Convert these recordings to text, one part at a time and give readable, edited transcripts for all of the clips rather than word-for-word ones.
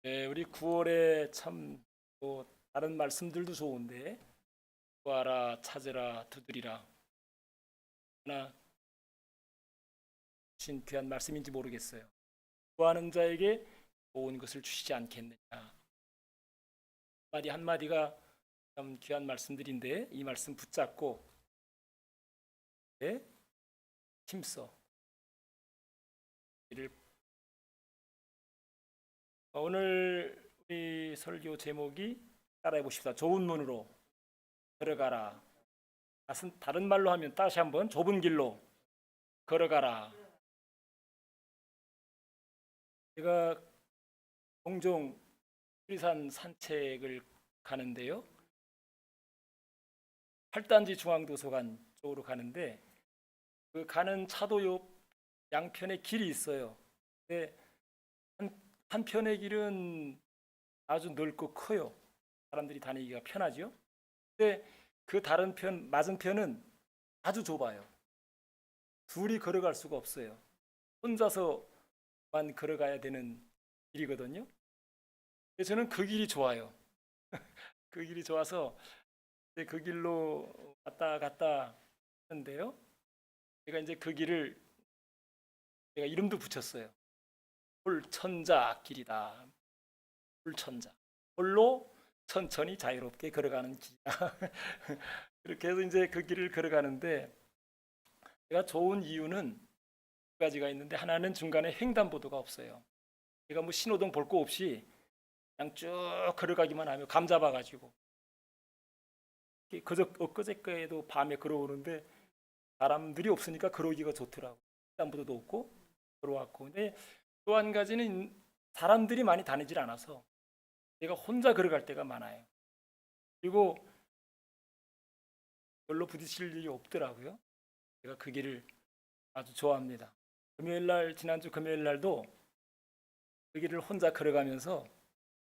네, 우리 9월에 참 뭐 다른 말씀들도 좋은데 구하라 찾으라 두드리라 하나 주신 귀한 말씀인지 모르겠어요. 구하는 자에게 좋은 것을 주시지 않겠느냐. 한마디 한마디가 참 귀한 말씀들인데 이 말씀 붙잡고 네, 힘써 이를 오늘 우리 설교 제목이 따라해 보십시다. 좁은 문으로 들어가라. 다른 말로 하면 다시 한번 좁은 길로 걸어가라. 제가 종종 수리산 산책을 가는데요. 팔단지 중앙도서관 쪽으로 가는데 그 가는 차도 옆 양편에 길이 있어요. 근데 한편의 길은 아주 넓고 커요. 사람들이 다니기가 편하죠. 근데 그 다른 편 맞은편은 아주 좁아요. 둘이 걸어갈 수가 없어요. 혼자서만 걸어가야 되는 길이거든요. 근데 저는 그 길이 좋아요. 그 길이 좋아서 그 길로 왔다 갔다 하는데요. 제가 이제 그 길을 제가 이름도 붙였어요. 홀천자 길이다. 홀천자. 홀로 천천히 자유롭게 걸어가는 길이다. 그렇게 해서 이제 그 길을 걸어가는데 제가 좋은 이유는 두 가지가 있는데 하나는 중간에 횡단보도가 없어요. 제가 뭐 신호등 볼 거 없이 그냥 쭉 걸어가기만 하면 감 잡아가지고 엊그저께도 밤에 걸어오는데 사람들이 없으니까 걸어오기가 좋더라고. 횡단보도도 없고 걸어왔고. 근데 또 한 가지는 사람들이 많이 다니질 않아서 제가 혼자 걸어갈 때가 많아요. 그리고 별로 부딪힐 일이 없더라고요. 제가 그 길을 아주 좋아합니다. 지난주 금요일 날도 그 길을 혼자 걸어가면서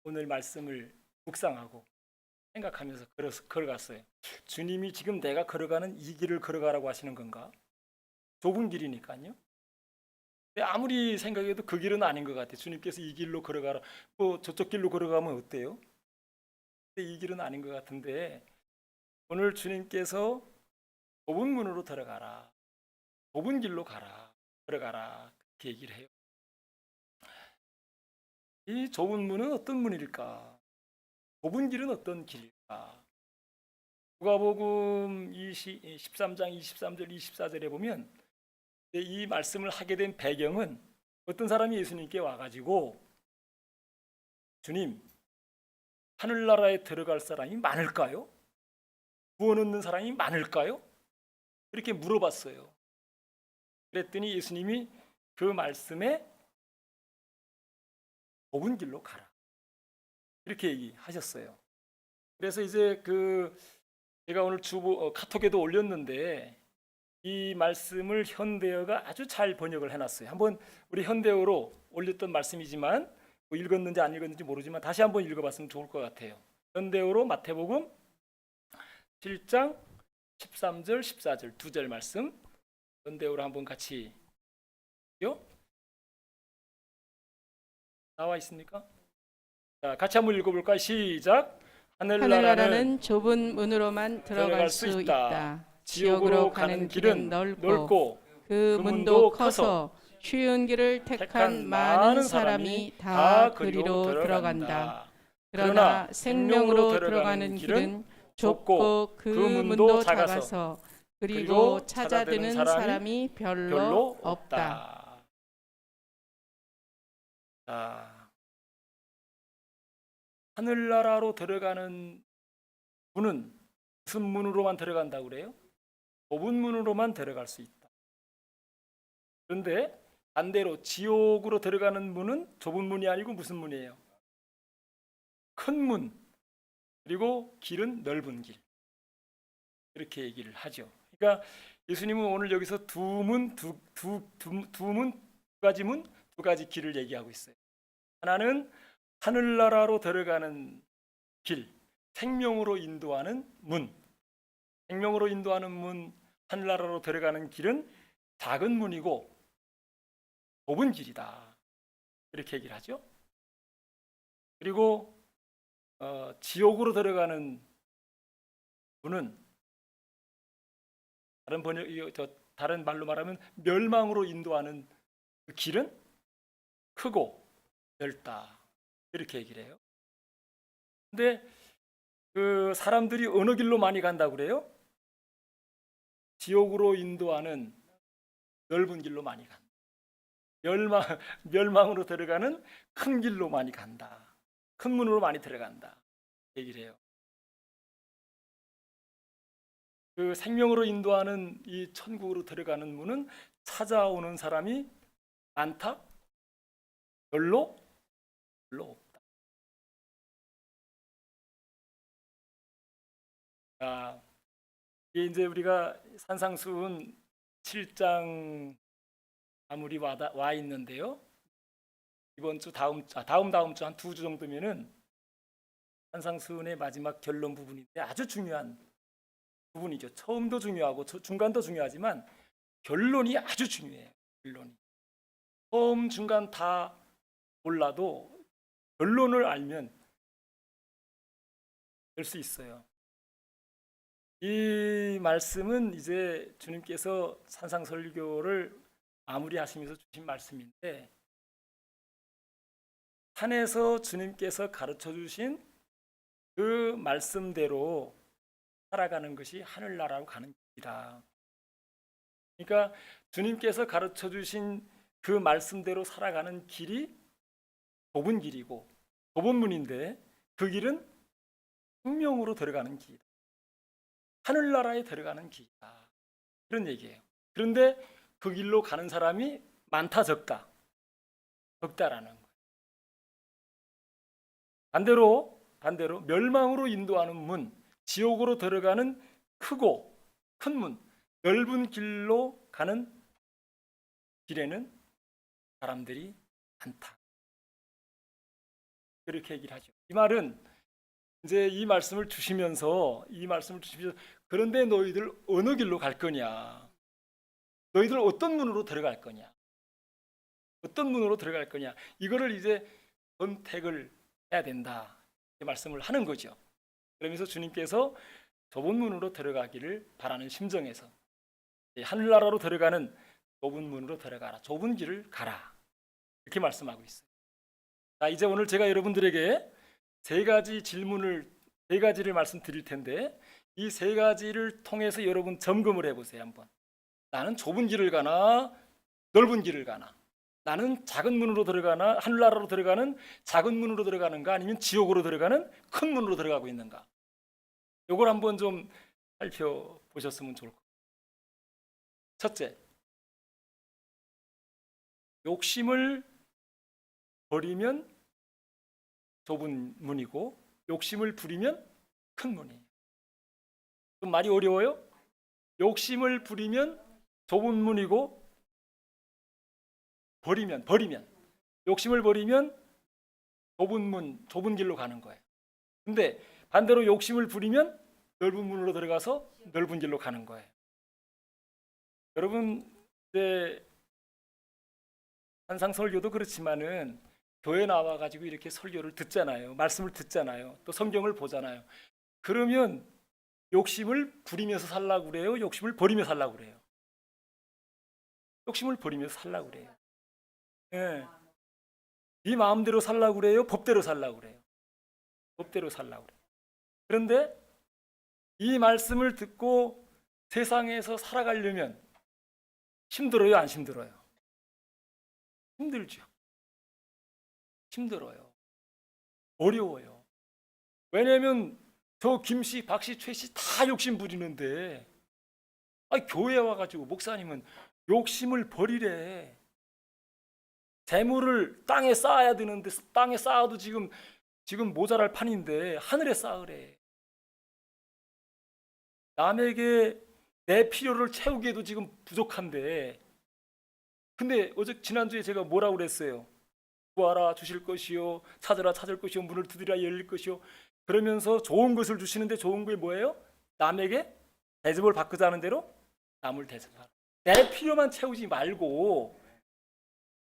오늘 말씀을 묵상하고 생각하면서 걸어갔어요. 주님이 지금 내가 걸어가는 이 길을 걸어가라고 하시는 건가? 좁은 길이니까요. 근데 아무리 생각해도 그 길은 아닌 것 같아요. 주님께서 이 길로 걸어가라. 뭐 저쪽 길로 걸어가면 어때요? 근데 이 길은 아닌 것 같은데 오늘 주님께서 좁은 문으로 들어가라. 좁은 길로 가라. 들어가라. 그렇게 얘기를 해요. 이 좁은 문은 어떤 문일까? 좁은 길은 어떤 길일까? 누가복음 13장 23절 24절에 보면 이 말씀을 하게 된 배경은 어떤 사람이 예수님께 와가지고 주님, 하늘나라에 들어갈 사람이 많을까요? 구원 얻는 사람이 많을까요? 이렇게 물어봤어요. 그랬더니 예수님이 그 말씀에 좁은 길로 가라. 이렇게 얘기하셨어요. 그래서 이제 제가 오늘 카톡에도 올렸는데 이 말씀을 현대어가 아주 잘 번역을 해놨어요. 한번 우리 현대어로 올렸던 말씀이지만 뭐 읽었는지 안 읽었는지 모르지만 다시 한번 읽어봤으면 좋을 것 같아요. 현대어로 마태복음 7장 13절 14절 두 절 말씀 현대어로 한번 같이 나와 있습니까? 자, 같이 한번 읽어볼까요? 시작. 하늘나라는 좁은 문으로만 들어갈 수 있다. 지옥으로 가는 길은 넓고 그 문도 커서 쉬운 길을 택한 많은 사람이 다 그리로 들어간다. 그러나 생명으로 들어가는 길은 좁고 그 문도 작아서 그리고 찾아드는 사람이 별로 없다. 자, 하늘나라로 들어가는 문은 무슨 문으로만 들어간다고 그래요? 좁은 문으로만 들어갈 수 있다. 그런데 반대로 지옥으로 들어가는 문은 좁은 문이 아니고 무슨 문이에요? 큰 문, 그리고 길은 넓은 길. 이렇게 얘기를 하죠. 그러니까 예수님은 오늘 여기서 두 가지 길을 얘기하고 있어요. 하나는 하늘나라로 들어가는 길, 생명으로 인도하는 문. 생명으로 인도하는 문, 하늘나라로 들어가는 길은 작은 문이고 좁은 길이다. 이렇게 얘기를 하죠. 그리고 지옥으로 들어가는 문은 다른 말로 말하면 멸망으로 인도하는 그 길은 크고 넓다, 이렇게 얘기를 해요. 근데 그 사람들이 어느 길로 많이 간다고 그래요? 지옥으로 인도하는 넓은 길로 많이 간다. 멸망으로 들어가는 큰 길로 많이 간다. 큰 문으로 많이 들어간다, 얘기를 해요. 그 생명으로 인도하는 이 천국으로 들어가는 문은 찾아오는 사람이 많다? 별로 없다. 이게 이제 우리가 산상수훈 7장 아무리 와 있는데요. 이번 주 다음 주 한 2주 정도면은 산상수훈의 마지막 결론 부분인데 아주 중요한 부분이죠. 처음도 중요하고 중간도 중요하지만 결론이 아주 중요해요. 결론이. 처음 중간 다 몰라도 결론을 알면 될 수 있어요. 이 말씀은 이제 주님께서 산상설교를 마무리하시면서 주신 말씀인데, 산에서 주님께서 가르쳐 주신 그 말씀대로 살아가는 것이 하늘나라로 가는 길이다. 그러니까 주님께서 가르쳐 주신 그 말씀대로 살아가는 길이 좁은 길이고 좁은 문인데, 그 길은 생명으로 들어가는 길이다. 하늘나라에 들어가는 길이다. 그런 얘기예요. 그런데 그 길로 가는 사람이 많다, 적다? 적다라는 거예요. 반대로 멸망으로 인도하는 문, 지옥으로 들어가는 크고 큰 문, 넓은 길로 가는 길에는 사람들이 많다. 그렇게 얘기를 하죠. 이 말은 이제 이 말씀을 주시면서 그런데 너희들 어느 길로 갈 거냐? 너희들 어떤 문으로 들어갈 거냐? 어떤 문으로 들어갈 거냐? 이거를 이제 선택을 해야 된다. 이렇게 말씀을 하는 거죠. 그러면서 주님께서 좁은 문으로 들어가기를 바라는 심정에서 하늘나라로 들어가는 좁은 문으로 들어가라. 좁은 길을 가라. 이렇게 말씀하고 있어요. 자, 이제 오늘 제가 여러분들에게 세 가지를 말씀드릴 텐데, 이 세 가지를 통해서 여러분 점검을 해보세요. 한번. 나는 좁은 길을 가나 넓은 길을 가나? 나는 작은 문으로 들어가나 하늘나라로 들어가는 작은 문으로 들어가는가, 아니면 지옥으로 들어가는 큰 문으로 들어가고 있는가? 이걸 한번 좀 살펴보셨으면 좋을 것 같아요. 첫째, 욕심을 버리면 좁은 문이고 욕심을 부리면 큰 문이에요. 좀 말이 어려워요? 욕심을 부리면 좁은 문이고 버리면 욕심을 버리면 좁은 길로 가는 거예요. 근데 반대로 욕심을 부리면 넓은 문으로 들어가서 넓은 길로 가는 거예요. 여러분, 이제 산상설교도 그렇지만은 교회 나와가지고 이렇게 설교를 듣잖아요. 말씀을 듣잖아요. 또 성경을 보잖아요. 그러면 욕심을 부리면서 살라고 그래요? 욕심을 버리며 살라고 그래요? 욕심을 버리면서 살라고 그래요. 예. 네 마음대로 살라고 그래요? 법대로 살라고 그래요? 법대로 살라고 그래요. 그런데 이 말씀을 듣고 세상에서 살아가려면 힘들어요, 안 힘들어요? 힘들죠. 힘들어요. 어려워요. 왜냐하면 저 김씨, 박씨, 최씨 다 욕심 부리는데, 교회에 와가지고 목사님은 욕심을 버리래. 재물을 땅에 쌓아야 되는데 땅에 쌓아도 지금 모자랄 판인데 하늘에 쌓으래. 남에게 내 필요를 채우기에도 지금 부족한데, 근데 지난주에 제가 뭐라고 그랬어요? 구하라 주실 것이요, 찾으라 찾을 것이요, 문을 두드리라 열릴 것이요. 그러면서 좋은 것을 주시는데 좋은 게 뭐예요? 남에게 대접을 받고자 하는 대로 남을 대접하라. 내 필요만 채우지 말고,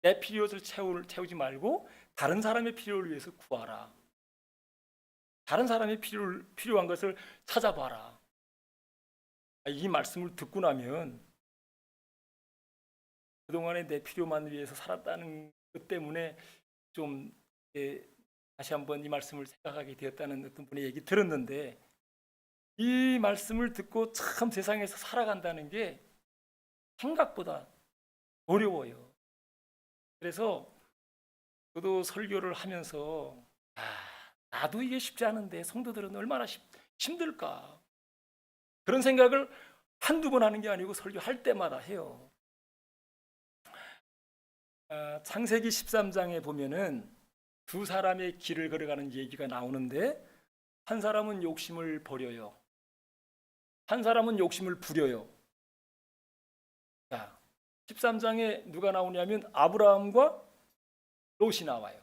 내 필요를 채우지 말고 다른 사람의 필요를 위해서 구하라. 다른 사람이 필요한 것을 찾아봐라. 이 말씀을 듣고 나면 그동안에 내 필요만 위해서 살았다는 것 때문에 좀 다시 한번 이 말씀을 생각하게 되었다는 어떤 분의 얘기 들었는데, 이 말씀을 듣고 참 세상에서 살아간다는 게 생각보다 어려워요. 그래서 저도 설교를 하면서 나도 이게 쉽지 않은데 성도들은 얼마나 힘들까, 그런 생각을 한두 번 하는 게 아니고 설교할 때마다 해요. 창세기 13장에 보면은 두 사람의 길을 걸어가는 얘기가 나오는데, 한 사람은 욕심을 버려요. 한 사람은 욕심을 부려요. 자, 13장에 누가 나오냐면 아브라함과 롯이 나와요.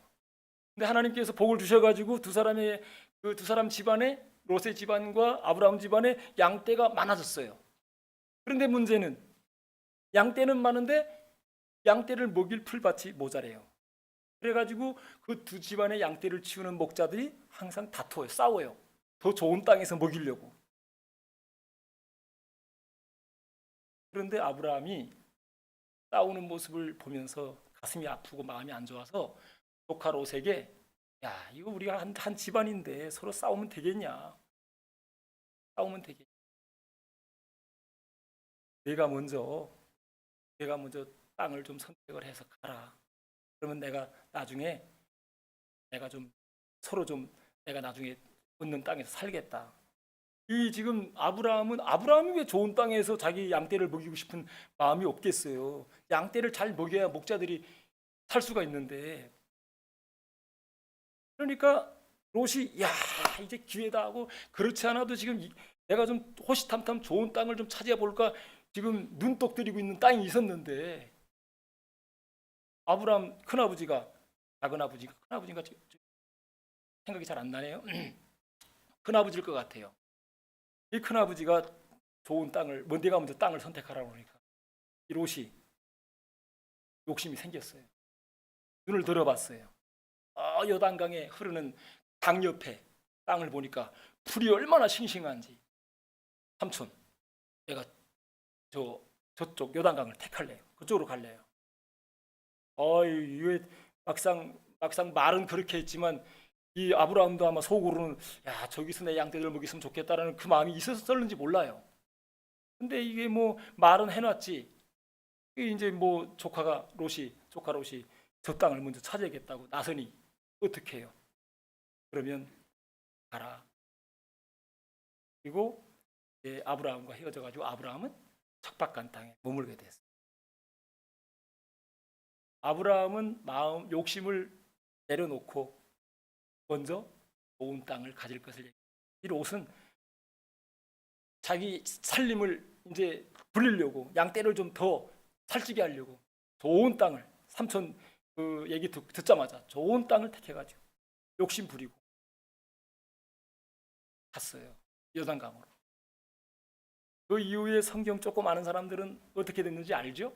근데 하나님께서 복을 주셔가지고 두 사람 집안에, 롯의 집안과 아브라함 집안에 양떼가 많아졌어요. 그런데 문제는 양떼는 많은데 양떼를 먹일 풀밭이 모자래요. 그래가지고 그 두 집안의 양떼를 치우는 목자들이 항상 다퉈요. 싸워요. 더 좋은 땅에서 먹이려고. 그런데 아브라함이 싸우는 모습을 보면서 가슴이 아프고 마음이 안 좋아서 조카 롯에게, 야, 이거 우리가 한 집안인데 서로 싸우면 되겠냐? 싸우면 되겠냐? 내가 먼저 땅을 좀 선택을 해서 가라. 그러면 내가 나중에 내가 나중에 얻는 땅에서 살겠다. 이 지금 아브라함이 왜 좋은 땅에서 자기 양떼를 먹이고 싶은 마음이 없겠어요? 양떼를 잘 먹여야 목자들이 살 수가 있는데. 그러니까 롯이 야, 이제 기회다 하고, 그렇지 않아도 지금 내가 좀 호시탐탐 좋은 땅을 좀 차지해 볼까 지금 눈독 들이고 있는 땅이 있었는데, 아브라함 큰아버지가 큰아버지인가 생각이 잘 안 나네요. 큰아버지일 것 같아요. 이 큰아버지가 좋은 땅을, 내가 먼저 땅을 선택하라고 그러니까 이 롯이 욕심이 생겼어요. 눈을 들어봤어요. 요단강에 흐르는 강 옆에 땅을 보니까 풀이 얼마나 싱싱한지, 삼촌, 내가 저쪽 요단강을 택할래요. 그쪽으로 갈래요. 이게 막상 말은 그렇게 했지만 이 아브라함도 아마 속으로는, 야, 저기서 내 양떼들 먹였으면 좋겠다라는 그 마음이 있었을는지 몰라요. 근데 이게 뭐 말은 해놨지. 이제 뭐 조카 롯이 저 땅을 먼저 차지하겠다고 나서니 어떻게 해요? 그러면 가라. 그리고 이제 아브라함과 헤어져가지고 아브라함은 척박한 땅에 머물게 됐어요. 아브라함은 욕심을 내려놓고 먼저 좋은 땅을 가질 것을 얘기해요. 이 롯은 자기 살림을 이제 불리려고, 양떼를 좀 더 살찌게 하려고 좋은 땅을, 삼촌 그 얘기 듣자마자 좋은 땅을 택해가지고 욕심 부리고 갔어요. 요단강으로. 그 이후에 성경 조금 아는 사람들은 어떻게 됐는지 알죠?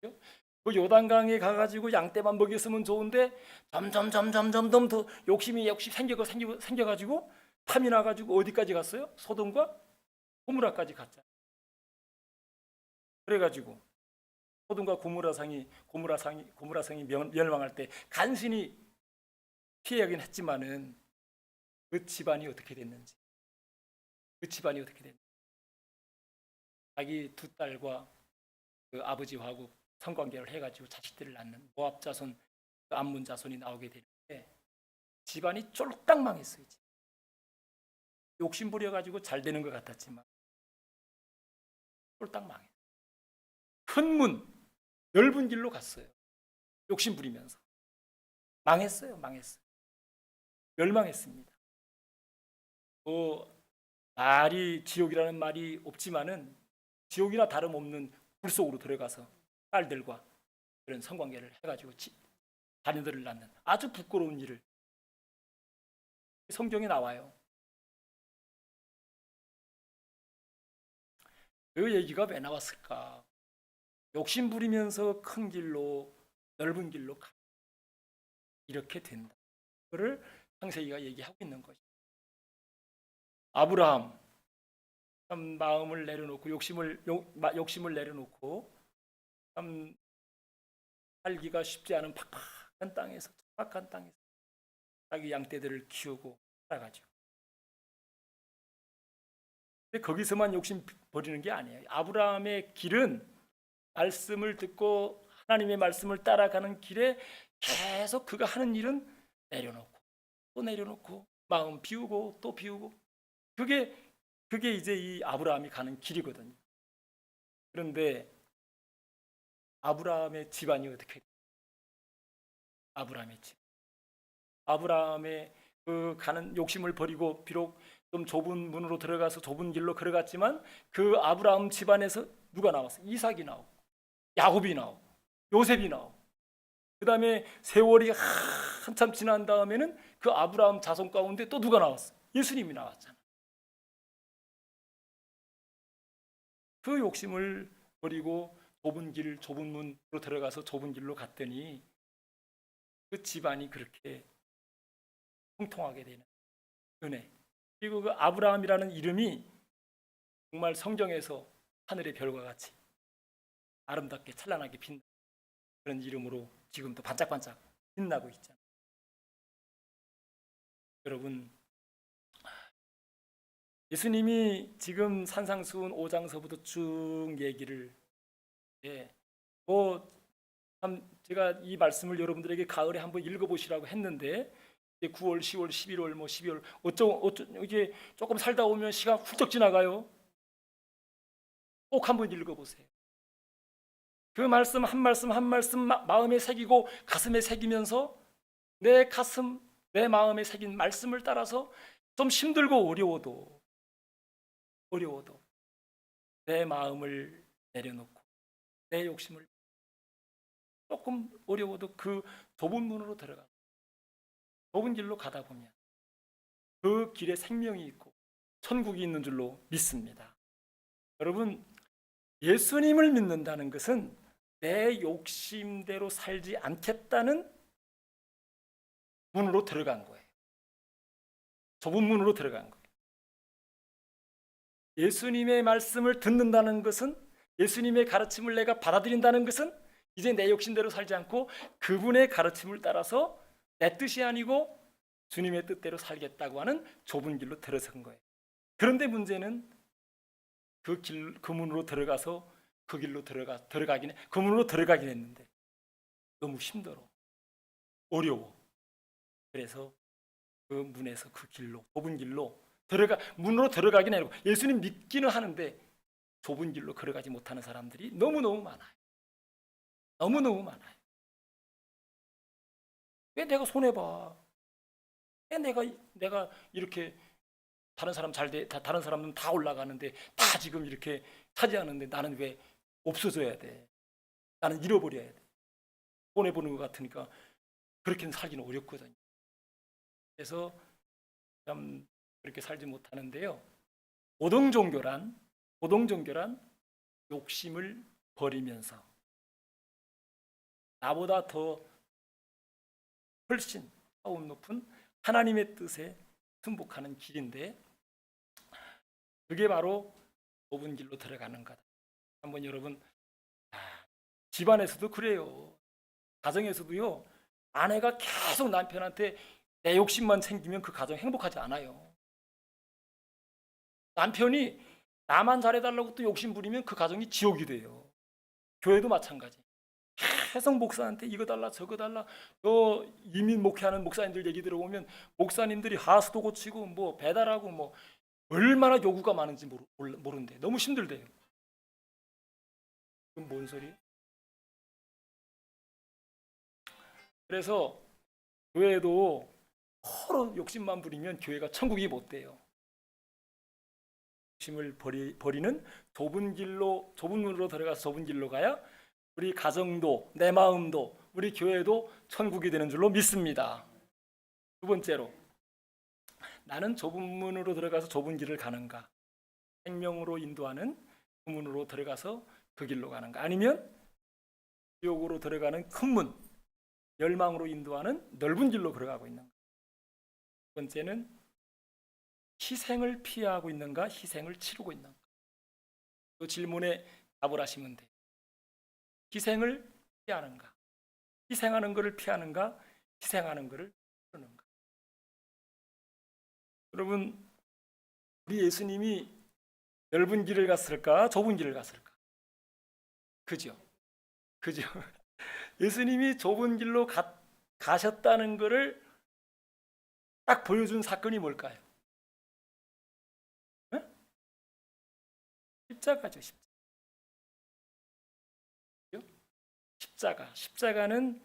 그 요단강에 가가지고 양떼만 먹였으면 좋은데 점점 더 욕심이 생겨가지고 탐이 나가지고 어디까지 갔어요? 소돔과 고무라까지 갔잖아요. 그래가지고 소돔과 고무라성이 멸망할 때 간신히 피하긴 했지만은 그 집안이 어떻게 됐는지, 자기 두 딸과 그 아버지하고 성관계를 해가지고 자식들을 낳는 모압 자손, 그 암몬 자손이 나오게 되는데 집안이 쫄딱 망했어요. 욕심 부려가지고 잘 되는 것 같았지만 쫄딱 망해. 큰 문, 넓은 길로 갔어요. 욕심 부리면서 망했어요. 멸망했습니다. 지옥이라는 말이 없지만은 지옥이나 다름없는 불 속으로 들어가서 딸들과 그런 성관계를 해가지고 자녀들을 낳는 아주 부끄러운 일을 성경에 나와요. 그 얘기가 왜 나왔을까? 욕심 부리면서 큰 길로, 넓은 길로 이렇게 된다. 그거를 창세기가 얘기하고 있는 거죠. 아브라함 참 마음을 내려놓고 욕심을 내려놓고 참 살기가 쉽지 않은 팍팍한 땅에서 자기 양떼들을 키우고 살아가죠. 근데 거기서만 욕심 버리는 게 아니에요. 아브라함의 길은 말씀을 듣고 하나님의 말씀을 따라가는 길에 계속 그가 하는 일은 내려놓고 또 내려놓고 마음 비우고 또 비우고 그게 이제 이 아브라함이 가는 길이거든요. 그런데 아브라함의 집안이 어떻게 돼요? 아브라함의 그 가는 욕심을 버리고 비록 좀 좁은 문으로 들어가서 좁은 길로 걸어갔지만 그 아브라함 집안에서 누가 나왔어요? 이삭이 나오고 야곱이 나오고 요셉이 나오고 그 다음에 세월이 한참 지난 다음에는 그 아브라함 자손 가운데 또 누가 나왔어요? 예수님이 나왔잖아요. 그 욕심을 버리고 좁은 문으로 들어가서 좁은 길로 갔더니 그 집안이 그렇게 형통하게 되는 은혜. 그리고 그 아브라함이라는 이름이 정말 성경에서 하늘의 별과 같이 아름답게 찬란하게 빛나는 그런 이름으로 지금도 반짝반짝 빛나고 있잖아요. 여러분, 예수님이 지금 산상수훈 5장서부터 쭉 얘기를 참 제가 이 말씀을 여러분들에게 가을에 한번 읽어보시라고 했는데 9월, 10월, 11월, 12월 이게 조금 살다 오면 시간 훌쩍 지나가요. 꼭 한번 읽어보세요. 그 말씀 한 말씀 마음에 새기고 가슴에 새기면서 내 마음에 새긴 말씀을 따라서 좀 힘들고 어려워도 내 마음을 내려놓고 내 욕심을 조금 어려워도 그 좁은 문으로 들어가 좁은 길로 가다 보면 그 길에 생명이 있고 천국이 있는 줄로 믿습니다. 여러분, 예수님을 믿는다는 것은 내 욕심대로 살지 않겠다는 문으로 들어간 거예요. 좁은 문으로 들어간 거예요. 예수님의 말씀을 듣는다는 것은, 예수님의 가르침을 내가 받아들인다는 것은 이제 내 욕심대로 살지 않고 그분의 가르침을 따라서 내 뜻이 아니고 주님의 뜻대로 살겠다고 하는 좁은 길로 들어선 거예요. 그런데 문제는 그 문으로 들어가서 그 길로 그 문으로 들어가긴 했는데 너무 힘들어, 어려워. 그래서 그 문에서 그 길로, 좁은 길로 문으로 들어가긴 해요. 예수님 믿기는 하는데 좁은 길로 걸어가지 못하는 사람들이 너무너무 많아요. 너무너무 많아요. 왜 내가 손해봐? 왜 내가 이렇게 다른 사람들은 다 올라가는데 다 지금 이렇게 차지하는데 나는 왜 없어져야 돼? 나는 잃어버려야 돼. 손해보는 것 같으니까 그렇게는 살기는 어렵거든요. 그래서 참 그렇게 살지 못하는데요. 고등종교란 욕심을 버리면서 나보다 더 훨씬 차원 높은 하나님의 뜻에 승복하는 길인데 그게 바로 좁은 길로 들어가는 거다. 한번 여러분 집안에서도 그래요. 가정에서도요. 아내가 계속 남편한테 내 욕심만 생기면 그 가정 행복하지 않아요. 남편이 나만 잘해달라고 또 욕심 부리면 그 가정이 지옥이 돼요. 교회도 마찬가지. 계속 목사한테 이거 달라 저거 달라 이민 목회하는 목사님들 얘기 들어보면 목사님들이 하수도 고치고 뭐 배달하고 뭐 얼마나 요구가 많은지 모른대. 너무 힘들대요. 그건 뭔 소리예요? 그래서 교회도 서로 욕심만 부리면 교회가 천국이 못 돼요. 욕심을 버리는 좁은 문으로 들어가서 좁은 길로 가야 우리 가정도 내 마음도 우리 교회도 천국이 되는 줄로 믿습니다. 두 번째로 나는 좁은 문으로 들어가서 좁은 길을 가는가? 생명으로 인도하는 그 문으로 들어가서 그 길로 가는가? 아니면 지옥으로 들어가는 큰 문, 멸망으로 인도하는 넓은 길로 걸어가고 있는가? 두 번째는 희생을 피하고 있는가, 희생을 치르고 있는가? 그 질문에 답을 하시면 돼요. 희생을 피하는가, 희생하는 것을 피하는가, 희생하는 것을 치르는가? 여러분, 우리 예수님이 넓은 길을 갔을까, 좁은 길을 갔을까? 그죠? 그죠? 예수님이 좁은 길로 가셨다는 것을 딱 보여준 사건이 뭘까요? 네? 십자가죠, 십자가. 십자가는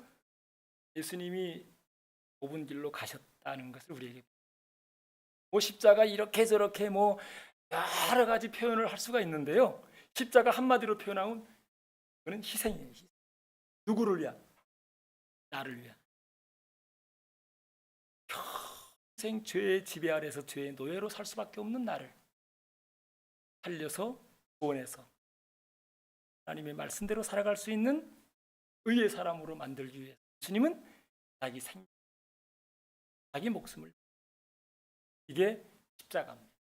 예수님이 좁은 길로 가셨다는 것을 우리에게, 뭐 십자가 이렇게 저렇게 뭐 여러 가지 표현을 할 수가 있는데요. 십자가 한마디로 표현하면 그는 희생이에요. 희생. 누구를 위한? 나를 위한. 평생 죄의 지배 아래서 죄의 노예로 살 수밖에 없는 나를 살려서 구원해서 하나님의 말씀대로 살아갈 수 있는 의의 사람으로 만들기 위해 주님은 자기 자기 목숨을, 이게 십자가입니다.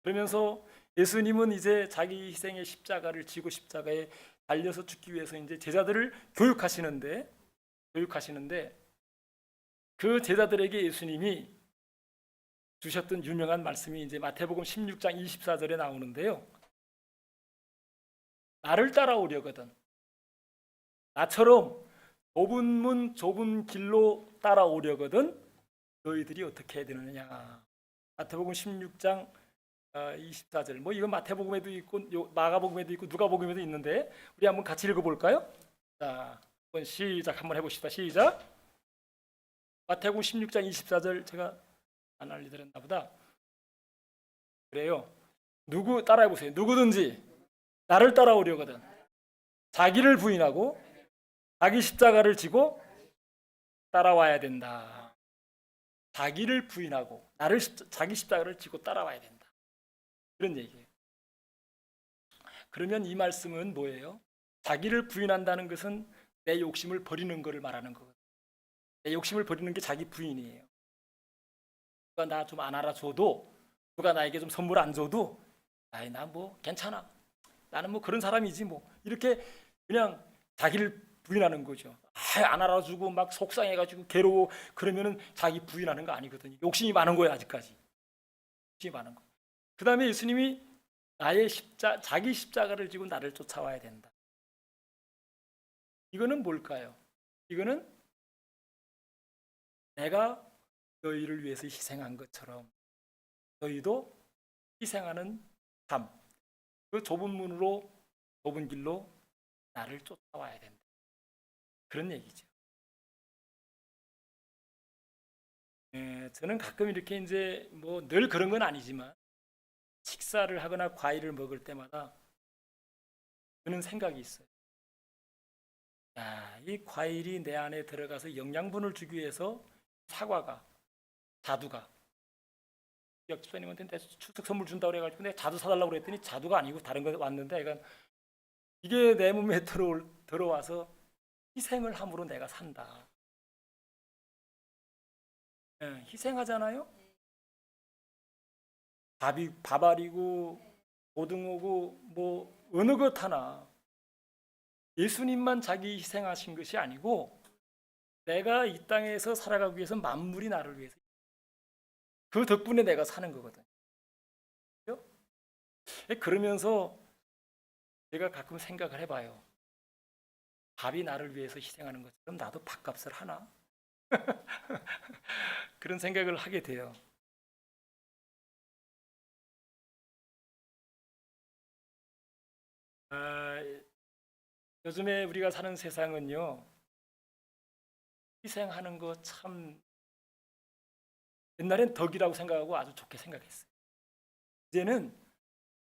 그러면서 예수님은 이제 자기 희생의 십자가를 지고 십자가에 달려서 죽기 위해서 이제 제자들을 교육하시는데 그 제자들에게 예수님이 주셨던 유명한 말씀이 이제 마태복음 16장 24절에 나오는데요. 나를 따라오려거든, 나처럼 좁은 문 좁은 길로 따라오려거든 너희들이 어떻게 해야 되느냐. 마태복음 16장 24절. 뭐 이건 마태복음에도 있고 마가복음에도 있고 누가복음에도 있는데 우리 한번 같이 읽어볼까요? 자, 한번 시작 한번 해봅시다. 시작. 마태복음 16장 24절 제가 안 알려드렸나 보다. 그래요. 누구 따라해보세요. 누구든지 나를 따라오려거든 자기를 부인하고 자기 십자가를 지고 따라와야 된다. 자기를 부인하고 자기 십자가를 지고 따라와야 된다. 그런 얘기예요. 그러면 이 말씀은 뭐예요? 자기를 부인한다는 것은 내 욕심을 버리는 것을 말하는 거거든요. 내 욕심을 버리는 게 자기 부인이에요. 누가 나 좀 안 알아줘도, 누가 나에게 좀 선물 안 줘도, 아이 나 뭐 괜찮아, 나는 뭐 그런 사람이지 뭐, 이렇게 그냥 자기를 부인하는 거죠. 안 알아주고 막 속상해가지고 괴로워, 그러면은 자기 부인하는 거 아니거든요. 욕심이 많은 거예요. 아직까지 욕심이 많은 거. 그 다음에 예수님이 자기 십자가를 지고 나를 쫓아와야 된다. 이거는 뭘까요? 이거는 내가 너희를 위해서 희생한 것처럼 너희도 희생하는 삶, 그 좁은 문으로 좁은 길로 나를 쫓아와야 된다. 그런 얘기죠. 저는 가끔 이렇게 이제 뭐 늘 그런 건 아니지만 식사를 하거나 과일을 먹을 때마다 드는 생각이 있어요. 야, 이 과일이 내 안에 들어가서 영양분을 주기 위해서 사과가, 자두가, 집사님한테 추석 선물 준다고 그래가지고 내가 자두 사달라고 그랬더니 자두가 아니고 다른 거 왔는데, 이게 내 몸에 들어와서 희생을 함으로 내가 산다. 희생하잖아요. 밥알이고 고등어고 뭐 어느 것 하나 예수님만 자기 희생하신 것이 아니고 내가 이 땅에서 살아가기 위해서 만물이 나를 위해서, 그 덕분에 내가 사는 거거든요. 그렇죠? 그러면서 제가 가끔 생각을 해봐요. 밥이 나를 위해서 희생하는 것처럼 나도 밥값을 하나? 그런 생각을 하게 돼요. 요즘에 우리가 사는 세상은요, 희생하는 거 참 옛날엔 덕이라고 생각하고 아주 좋게 생각했어요. 이제는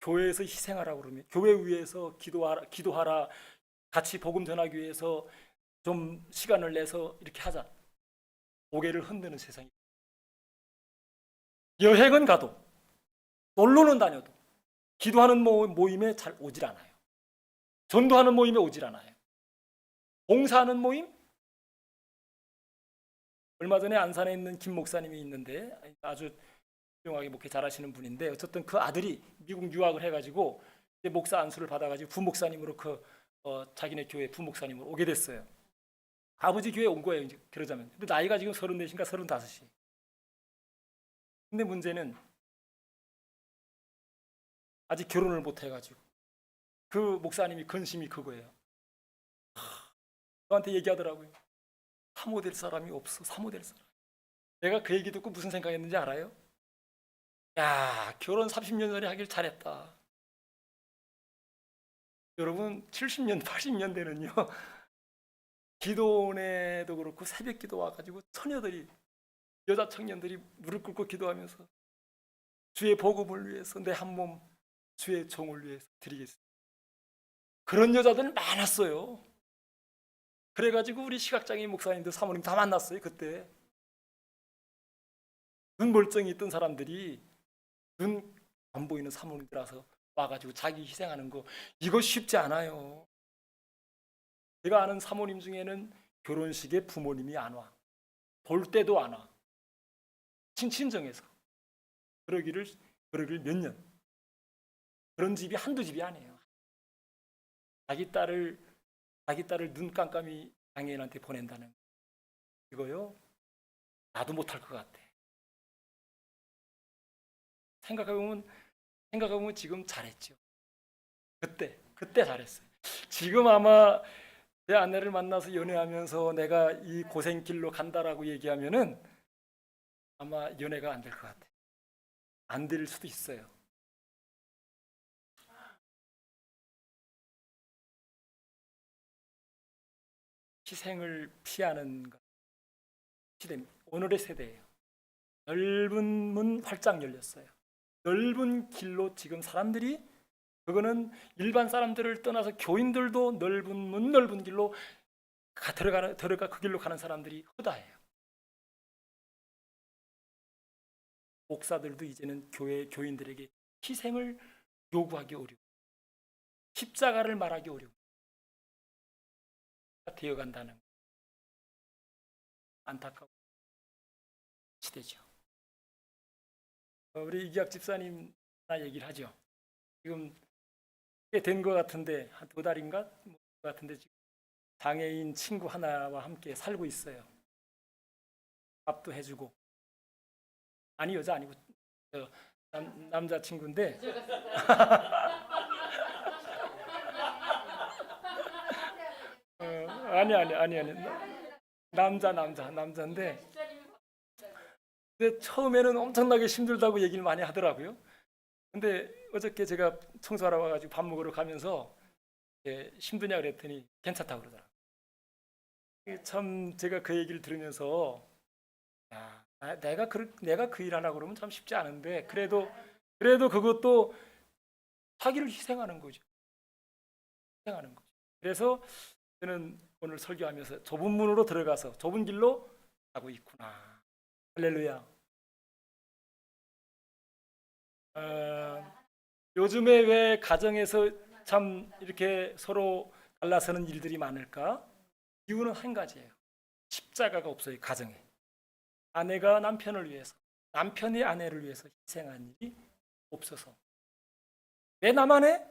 교회에서 희생하라고 그러면, 교회 위해서 기도하라, 같이 복음 전하기 위해서 좀 시간을 내서 이렇게 하자, 고개를 흔드는 세상이. 여행은 가도, 놀러는 다녀도 기도하는 모임에 잘 오질 않아요. 전도하는 모임에 오질 않아요. 봉사하는 모임? 얼마 전에 안산에 있는 김 목사님이 있는데 아주 훌륭하게 목회 잘하시는 분인데 어쨌든 그 아들이 미국 유학을 해가지고 이제 목사 안수를 받아가지고 부목사님으로 자기네 교회 부목사님으로 오게 됐어요. 아버지 교회 온 거예요. 이제 그러자면. 근데 나이가 지금 34인가 35이. 근데 문제는 아직 결혼을 못 해가지고 그 목사님이 근심이 그거예요. 저한테 얘기하더라고요. 사모 될 사람이 없어. 사모 될 사람. 내가 그 얘기 듣고 무슨 생각했는지 알아요? 야, 결혼 30년 전에 하길 잘했다. 여러분 70년, 80년대는요. 기도원에도 그렇고 새벽 기도 와가지고 처녀들이 여자 청년들이 무릎 꿇고 기도하면서 주의 복음을 위해서 내 한 몸 주의 종을 위해서 드리겠습니다. 그런 여자들 많았어요. 그래가지고 우리 시각장애인 목사님들 사모님 다 만났어요. 그때 눈 멀쩡히 있던 사람들이 눈 안 보이는 사모님들라서 와가지고 자기 희생하는 거 이거 쉽지 않아요. 제가 아는 사모님 중에는 결혼식에 부모님이 안 와. 볼 때도 안 와. 친정에서 그러기를 몇 년. 그런 집이 한두 집이 아니에요. 자기 딸을 눈 깜깜이 장애인한테 보낸다는 거. 이거요. 나도 못할 것 같아. 생각해보면 지금 잘했죠. 그때 잘했어요. 지금 아마 내 아내를 만나서 연애하면서 내가 이 고생길로 간다라고 얘기하면은 아마 연애가 안 될 것 같아요. 안 될 수도 있어요. 희생을 피하는 시대입니다. 오늘의 세대예요. 넓은 문 활짝 열렸어요. 넓은 길로 지금 사람들이 그거는 일반 사람들을 떠나서 교인들도 넓은 문 넓은 길로 들어가 그 길로 가는 사람들이 허다해요. 목사들도 이제는 교인들에게 희생을 요구하기 어려워. 십자가를 말하기 어려워. 되어간다는 안타까운 시대죠. 우리 이기학 집사님 하나 얘기를 하죠. 지금 꽤 된 것 같은데 한 2달인가 같은데 지금 장애인 친구 하나와 함께 살고 있어요. 밥도 해주고 아니 여자 아니고 남자 친구인데 아니 남자인데 근데 처음에는 엄청나게 힘들다고 얘기를 많이 하더라고요. 근데 어저께 제가 청소하러 와가지고 밥 먹으러 가면서 힘드냐 그랬더니 괜찮다고 그러더라고요. 참 제가 그 얘기를 들으면서 야, 내가 그 일 하려고 그러면 참 쉽지 않은데 그래도 그것도 자기를 희생하는 거죠. 그래서 저는 오늘 설교하면서 좁은 문으로 들어가서 좁은 길로 가고 있구나. 할렐루야. 요즘에 왜 가정에서 참 이렇게 서로 갈라서는 일들이 많을까? 이유는 한 가지예요. 십자가가 없어요. 가정에. 아내가 남편을 위해서, 남편이 아내를 위해서 희생한 일이 없어서. 왜 나만 해?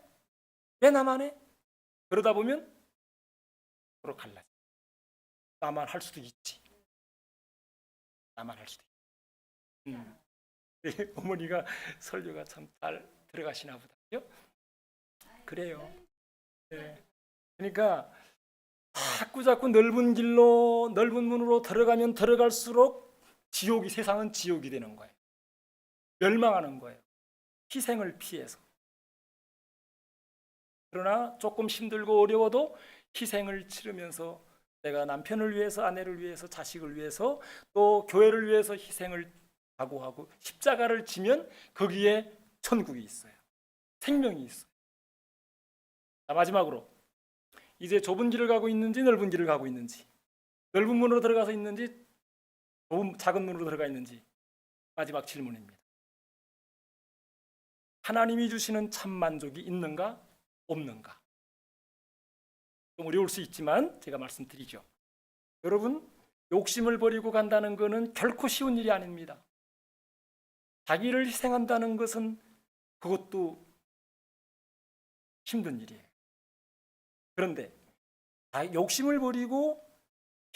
그러다 보면 서로 갈라져. 나만 할 수도 있지. 어머니가 설교가 참 잘 들어가시나 보다요. 그래요. 네. 그러니까 자꾸 넓은 길로 넓은 문으로 들어가면 들어갈수록 세상은 지옥이 되는 거예요. 멸망하는 거예요. 희생을 피해서. 그러나 조금 힘들고 어려워도 희생을 치르면서 내가 남편을 위해서, 아내를 위해서, 자식을 위해서, 또 교회를 위해서 희생을 각오하고 십자가를 지면 거기에 천국이 있어요. 생명이 있어요. 자, 마지막으로 이제 좁은 길을 가고 있는지 넓은 길을 가고 있는지, 넓은 문으로 들어가서 있는지 작은 문으로 들어가 있는지 마지막 질문입니다. 하나님이 주시는 참 만족이 있는가 없는가? 좀 어려울 수 있지만 제가 말씀드리죠. 여러분, 욕심을 버리고 간다는 것은 결코 쉬운 일이 아닙니다. 자기를 희생한다는 것은 그것도 힘든 일이에요. 그런데 욕심을 버리고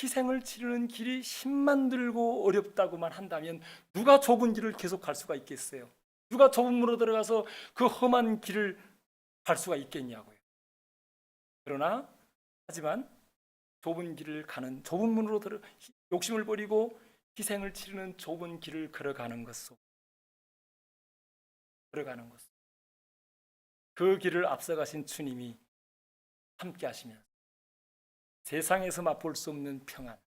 희생을 치르는 길이 힘만 들고 어렵다고만 한다면 누가 좁은 길을 계속 갈 수가 있겠어요? 누가 좁은 문으로 들어가서 그 험한 길을 갈 수가 있겠냐고요. 그러나 하지만 좁은 길을 가는 좁은 문으로 욕심을 버리고 희생을 치르는 좁은 길을 걸어가는 것으로 그 길을 앞서가신 주님이 함께 하시면 세상에서 맛볼 수 없는 평안,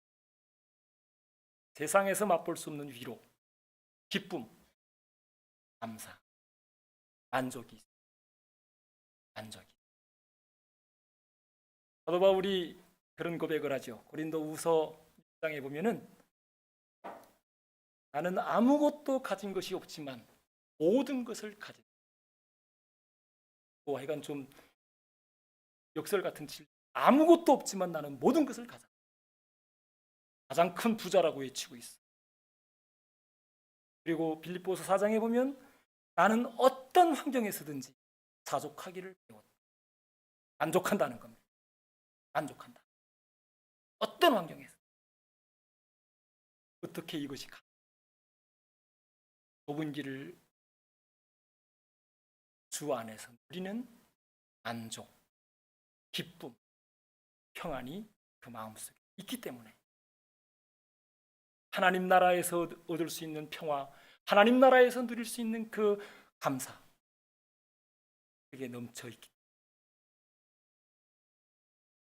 세상에서 맛볼 수 없는 위로, 기쁨, 감사, 만족이. 사도 바울이 그런 고백을 하죠. 고린도후서 6장에 보면은 나는 아무것도 가진 것이 없지만 모든 것을 가진. 하여간 좀 역설 같은 칠. 아무것도 없지만 나는 모든 것을 가장 큰 부자라고 외치고 있어. 그리고 빌립보서 4장에 보면 나는 어떤 환경에서든지 자족하기를 배웠다. 만족한다는 겁니다. 만족한다. 어떤 환경에서. 어떻게 이것이 좁은 길을 주 안에서 누리는 만족, 기쁨, 평안이 그 마음속에 있기 때문에 하나님 나라에서 얻을 수 있는 평화, 하나님 나라에서 누릴 수 있는 그 감사, 그게 넘쳐 있기.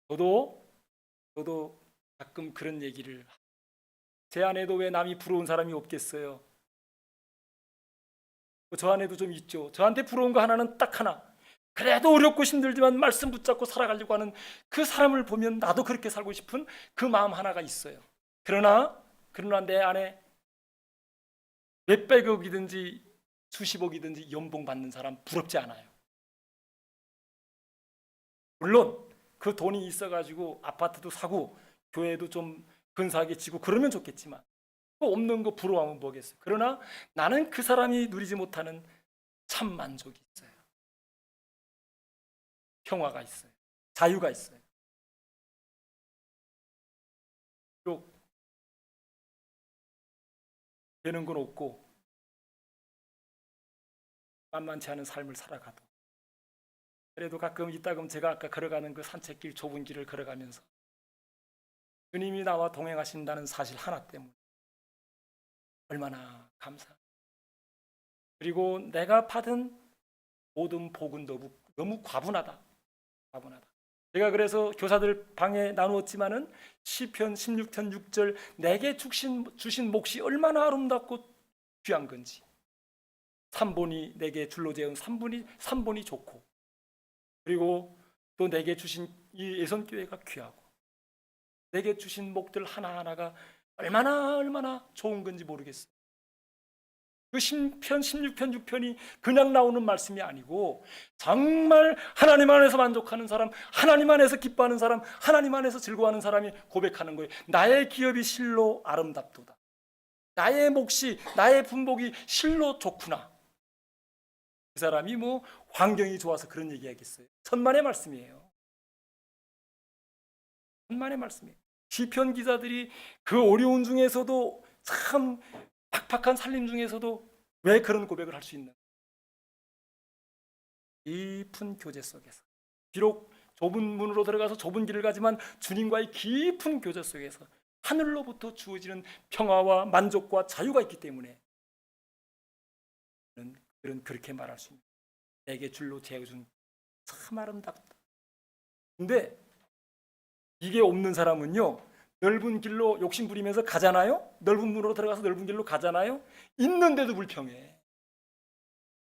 저도 가끔 그런 얘기를, 제 안에도 왜 남이 부러운 사람이 없겠어요? 저 안에도 좀 있죠. 저한테 부러운 거 하나는 딱 하나. 그래도 어렵고 힘들지만 말씀 붙잡고 살아가려고 하는 그 사람을 보면 나도 그렇게 살고 싶은 그 마음 하나가 있어요. 그러나 내 안에 몇백억이든지 수십억이든지 연봉 받는 사람 부럽지 않아요. 물론 그 돈이 있어가지고 아파트도 사고 교회도 좀 근사하게 지고 그러면 좋겠지만 없는 거 부러워하면 뭐겠어요. 그러나 나는 그 사람이 누리지 못하는 참 만족이 있어요. 평화가 있어요. 자유가 있어요. 비록 되는 건 없고 만만치 않은 삶을 살아가도 그래도 가끔 이따금 제가 아까 걸어가는 그 산책길 좁은 길을 걸어가면서 주님이 나와 동행하신다는 사실 하나 때문에 얼마나 감사. 그리고 내가 받은 모든 복은 너무 과분하다. 제가 그래서 교사들 방에 나누었지만은 시편 16편 6절 내게 주신 몫이 얼마나 아름답고 귀한 건지. 3본이 내게 줄로 재운 3본이 좋고, 그리고 또 내게 주신 이 예선교회가 귀하고, 내게 주신 목들 하나하나가 얼마나 좋은 건지 모르겠어요. 그 시편 16편 6편이 그냥 나오는 말씀이 아니고 정말 하나님 안에서 만족하는 사람, 하나님 안에서 기뻐하는 사람, 하나님 안에서 즐거워하는 사람이 고백하는 거예요. 나의 기업이 실로 아름답도다. 나의 몫이, 나의 분복이 실로 좋구나. 그 사람이 뭐 환경이 좋아서 그런 얘기 하겠어요? 천만의 말씀이에요. 천만의 말씀이에요. 시편 기자들이 그 어려운 중에서도 참 팍팍한 살림 중에서도 왜 그런 고백을 할 수 있는? 깊은 교제 속에서, 비록 좁은 문으로 들어가서 좁은 길을 가지만 주님과의 깊은 교제 속에서 하늘로부터 주어지는 평화와 만족과 자유가 있기 때문에 그런 그렇게 말할 수 있는, 내게 줄로 재어준 참 아름답다. 근데 이게 없는 사람은요, 넓은 길로 욕심 부리면서 가잖아요. 넓은 문으로 들어가서 넓은 길로 가잖아요. 있는데도 불평해.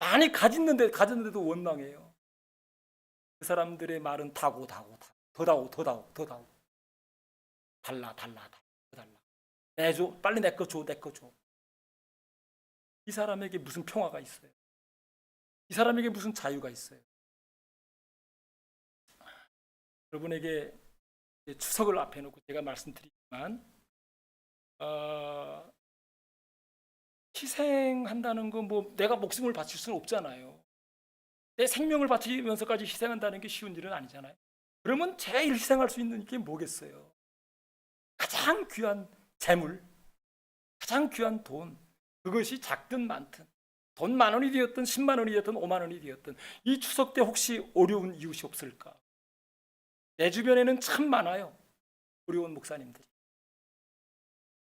많이 가졌는데도 원망해요. 그 사람들의 말은 더 달라. 내줘, 빨리 내 거 줘. 이 사람에게 무슨 평화가 있어요? 이 사람에게 무슨 자유가 있어요? 여러분에게 추석을 앞에 놓고 제가 말씀드리지만 희생한다는 거 뭐 내가 목숨을 바칠 수는 없잖아요. 내 생명을 바치면서까지 희생한다는 게 쉬운 일은 아니잖아요. 그러면 제일 희생할 수 있는 게 뭐겠어요? 가장 귀한 재물, 가장 귀한 돈, 그것이 작든 많든 돈 10,000원이 되었든 10만 원이 되었든 5만 원이 되었든 이 추석 때 혹시 어려운 이웃이 없을까? 내 주변에는 참 많아요. 어려운 목사님들이.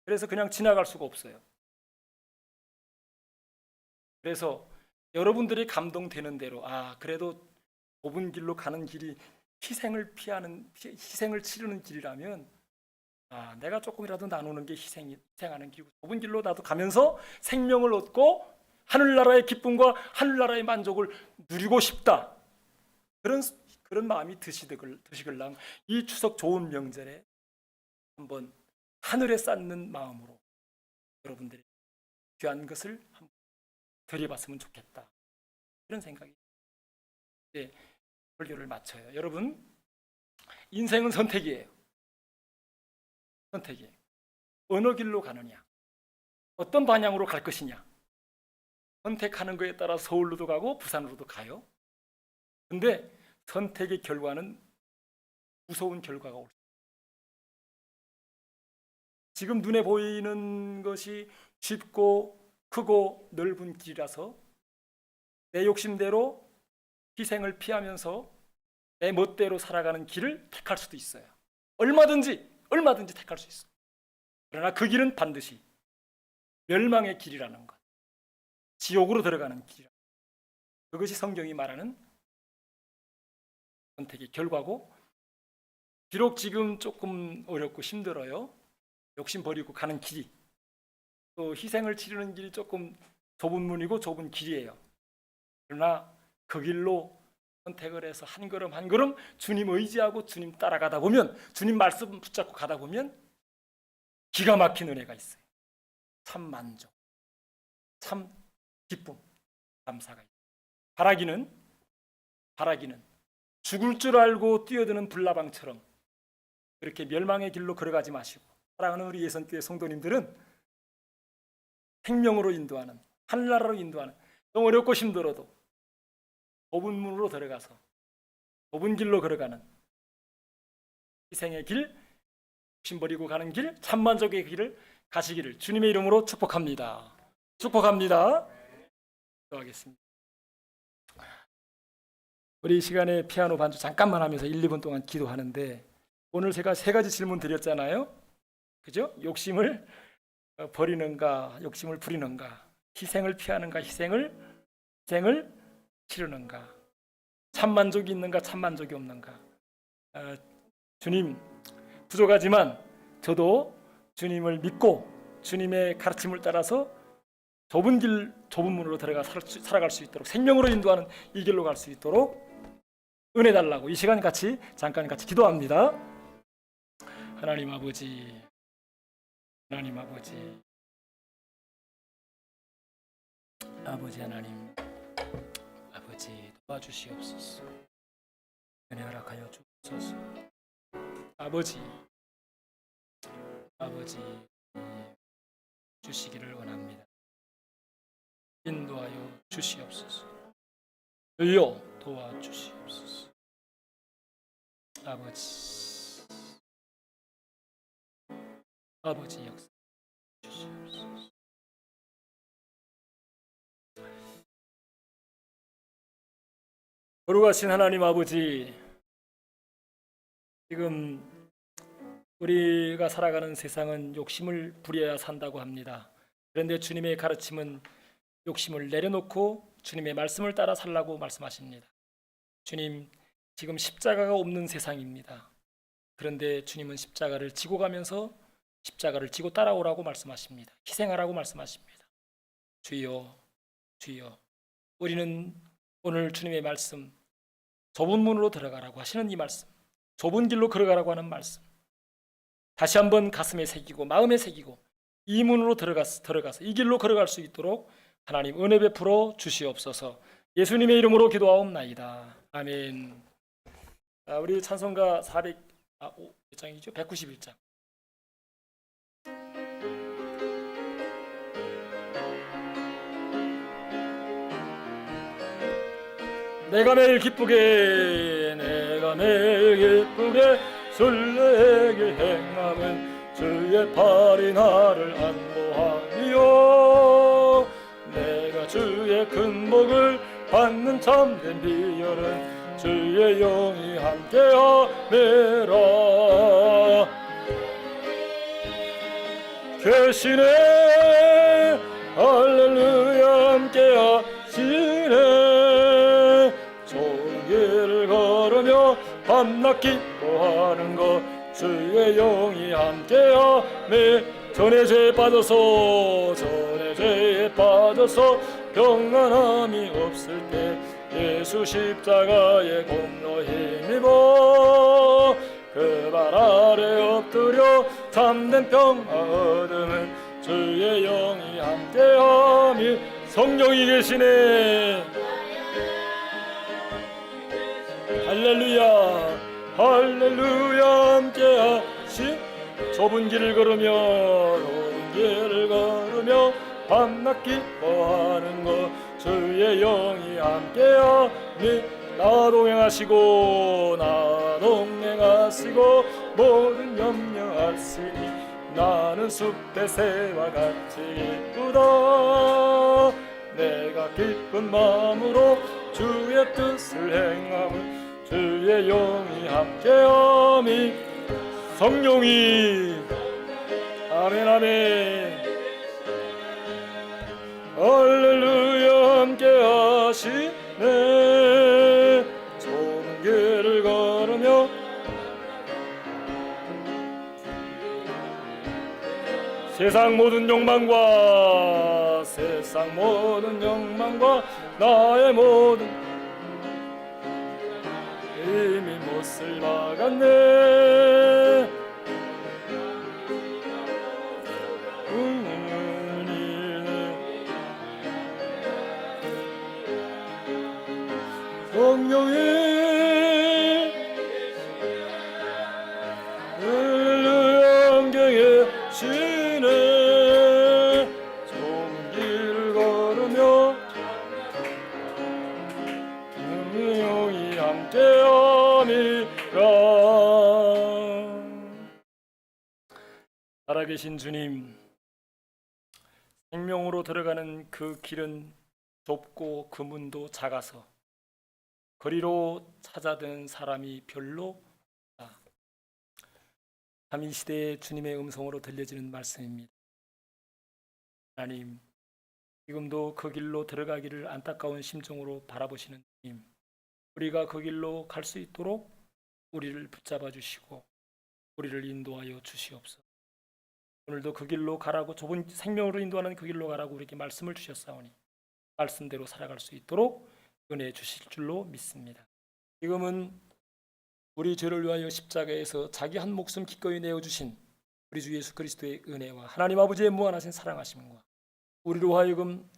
그래서 그냥 지나갈 수가 없어요. 그래서 여러분들이 감동되는 대로 그래도 좁은 길로 가는 길이 희생을 치르는 길이라면 내가 조금이라도 나누는 게 희생하는 길이고 좁은 길로 나도 가면서 생명을 얻고 하늘나라의 기쁨과 하늘나라의 만족을 누리고 싶다. 그런 마음이 드시글랑 이 추석 좋은 명절에 한번 하늘에 쌓는 마음으로 여러분들이 귀한 것을 한번 드려봤으면 좋겠다. 그런 생각이 설교를 마쳐요. 여러분, 인생은 선택이에요. 선택이에요. 어느 길로 가느냐, 어떤 방향으로 갈 것이냐. 선택하는 것에 따라 서울로도 가고 부산으로도 가요. 근데 선택의 결과는 무서운 결과가 올 수 있어요. 지금 눈에 보이는 것이 쉽고 크고 넓은 길이라서 내 욕심대로 희생을 피하면서 내 멋대로 살아가는 길을 택할 수도 있어요. 얼마든지 택할 수 있어요. 그러나 그 길은 반드시 멸망의 길이라는 것, 지옥으로 들어가는 길이라는 것. 그것이 성경이 말하는 선택의 결과고, 비록 지금 조금 어렵고 힘들어요. 욕심 버리고 가는 길이, 또 희생을 치르는 길이 조금 좁은 문이고 좁은 길이에요. 그러나 그 길로 선택을 해서 한 걸음 한 걸음 주님 의지하고 주님 따라가다 보면, 주님 말씀 붙잡고 가다 보면 기가 막힌 은혜가 있어요. 참 만족, 참 기쁨, 감사가 있어요. 바라기는 죽을 줄 알고 뛰어드는 불나방처럼 그렇게 멸망의 길로 걸어가지 마시고, 사랑하는 우리 예선교회 성도님들은 생명으로 인도하는, 하늘나라로 인도하는, 너무 어렵고 힘들어도 좁은 문으로 들어가서 좁은 길로 걸어가는 희생의 길, 욕심 버리고 가는 길, 참만족의 길을 가시기를 주님의 이름으로 축복합니다. 축복합니다. 기도하겠습니다. 우리 이 시간에 피아노 반주 잠깐만 하면서 1, 2분 동안 기도하는데, 오늘 제가 3가지 질문 드렸잖아요. 그죠? 욕심을 버리는가, 욕심을 부리는가, 희생을 피하는가, 희생을 치르는가, 참만족이 있는가, 참만족이 없는가. 주님, 부족하지만 저도 주님을 믿고 주님의 가르침을 따라서 좁은 문으로 들어가 살아갈 수 있도록, 생명으로 인도하는 이 길로 갈 수 있도록 은혜 달라고 이 시간 잠깐 같이 기도합니다. 하나님 아버지, 하나님 아버지, 하나님 아버지, 도와주시옵소서. 은혜 허락하여 주옵소서. 아버지 주시기를 원합니다. 인도하여 주시옵소서. 주여 도와주시옵소서. 아버지 역사 주시옵소서. 거룩하신 하나님 아버지, 지금 우리가 살아가는 세상은 욕심을 부려야 산다고 합니다. 그런데 주님의 가르침은 욕심을 내려놓고 주님의 말씀을 따라 살라고 말씀하십니다. 주님, 지금 십자가가 없는 세상입니다. 그런데 주님은 십자가를 지고 가면서 십자가를 지고 따라오라고 말씀하십니다. 희생하라고 말씀하십니다. 주여, 우리는 오늘 주님의 말씀, 좁은 문으로 들어가라고 하시는 이 말씀, 좁은 길로 걸어가라고 하는 말씀, 다시 한번 가슴에 새기고 마음에 새기고 이 문으로 들어가서 이 길로 걸어갈 수 있도록 하나님 은혜 베풀어 주시옵소서. 예수님의 이름으로 기도하옵나이다. 아멘. 우리 찬송가 191장이죠. 191장. 내가 매일 기쁘게 술래에게 행함은 주의 팔이 나를 안보하리요. 내가 주의 큰 복을 받는 참된 비결은 주의 영이 함께하매라. 계시네 할렐루야 함께하시네. 좋은 길을 걸으며 밤낮 기뻐하는 것 주의 영이 함께하매. 전의 죄에 빠져서 평안함이 없을 때 예수 십자가의 공로 힘입어 그 발 아래 엎드려 참된 평화 얻음은 주의 영이 함께함이. 성령이 계시네. 할렐루야 할렐루야 함께하시. 좁은 길을 걸으며 밤낮 기뻐하는 것 주의 영이 함께하니. 나 동행하시고 모든 염려하시니 나는 숲의 새와 같이 기쁘다. 내가 기쁜 마음으로 주의 뜻을 행함은 주의 영이 함께함이. 성령이 아멘 아멘. 할렐루야 함께하시네. 좁은 길을 걸으며 세상 모든 욕망과 나의 모든 이미 못을 박았네. 성령이 함께하시네. 좁은 길을 걸으며 성령이 함께함이라. 살아계신 주님, 생명으로 들어가는 그 길은 좁고 그 문도 작아서 거리로 찾아드는 사람이 별로 없다. 참 이 시대에 주님의 음성으로 들려지는 말씀입니다. 하나님, 지금도 그 길로 들어가기를 안타까운 심정으로 바라보시는 주님, 우리가 그 길로 갈 수 있도록 우리를 붙잡아 주시고 우리를 인도하여 주시옵소서. 오늘도 그 길로 가라고, 좁은 생명으로 인도하는 그 길로 가라고 우리에게 말씀을 주셨사오니 말씀대로 살아갈 수 있도록 은혜 주실 줄로 믿습니다. 지금은 우리 죄를 위하여 십자가에서 자기 한 목숨 기꺼이 내어주신 우리 주 예수 그리스도의 은혜와 하나님 아버지의 무한하신 사랑하심과 우리로 하여금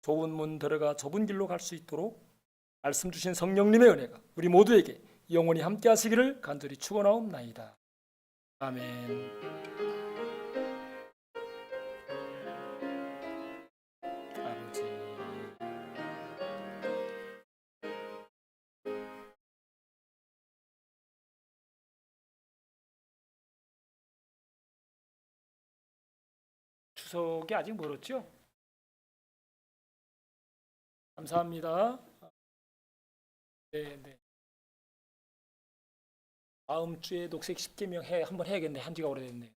좁은 문 들어가 좁은 길로 갈 수 있도록 말씀 주신 성령님의 은혜가 우리 모두에게 영원히 함께 하시기를 간절히 축원하옵나이다. 아멘. 아버지, 추석이 아직 멀었죠? 감사합니다. 네. 다음 주에 녹색 10계명 한번 해야겠네. 한 지가 오래됐네.